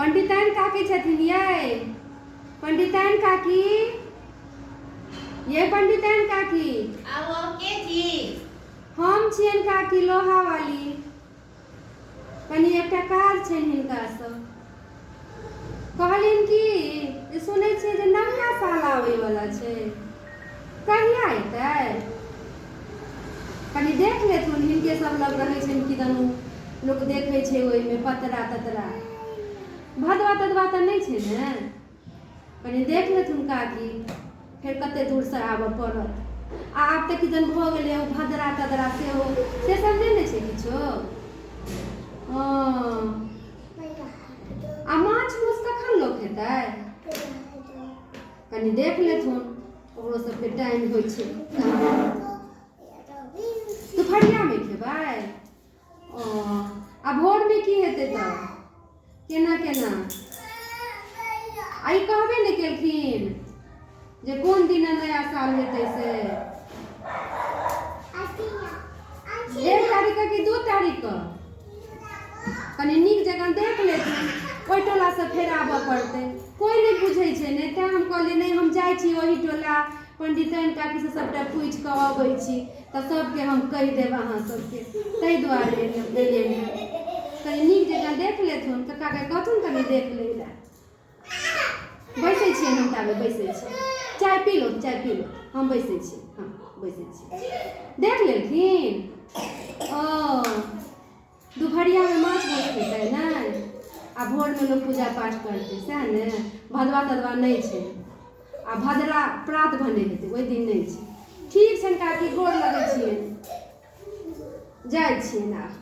पंडिताइन काकी छथिन यै, पंडिताइन काकी, ये पंडिताइन काकी। के छी? हम छियन काकी लोहा वाली। कनी एकटा काज छनि हिनका सँ। कहलिन कि सुनै छियै जे नया साल आबै वाला छै, कहिया एतै? कनी देख लेथुन, हिनके सब लग रहै छनि किदन लोक देखै छै ओहिमे पतरा ततरा। भदवा तदवा तऽ नहि छै ने? कनी देख लेथुन काकी, फेर कते दूर से आबऽ पड़त। आब तऽ किदन भऽ गेलै ओ भदरा तदरा सेहो, से सब नहि ने छै किछो। आ माछ मौस कखन लोक खेतै? कनी देख लेथुन, ओकरो सबके टाइम होइ छै। दुपहरियामे खेबै? आ भोरमे की हेतै तऽ? केना केना? आइ कहबे ने केलखिन जे कोन दिन नया साल हेतै से? 1 तारीख कि 2 तारीख? कनी नीक जकाँ देख लेथिन, ओहि टोला से फेर आबऽ पड़तै। कोई नहीं बुझै छै ने, तेँ हम कहलियै नहीं हम जाइ छी ओहि टोला पंडिताइन काकी से सबटा पूछि कऽ अबै छी, तऽ सबके हम कहि देब अहाँ सबके, ताहि दुआरे एलियै। कनी नीक जकाँ देख लेथुन, कक्काके कहथुन कनी देख लै लए। बैसै छियै हम ताबे, बैसै छी। चाय पी लो, चाय पी लो, हम बैसै छी। हाँ बैसै छी। देख लेलखिन? दुपहरियामे माछ भात खेतै ने, आ भोरमे लोक पूजा पाठ करतै, सएह ने? भदवा तदवा नहि छै, आ भदरा प्रात भने हेतै, ओहि दिन नहि छै। ठीक छनि काकी, गोर लगै छियनि, जाइ छियनि आब।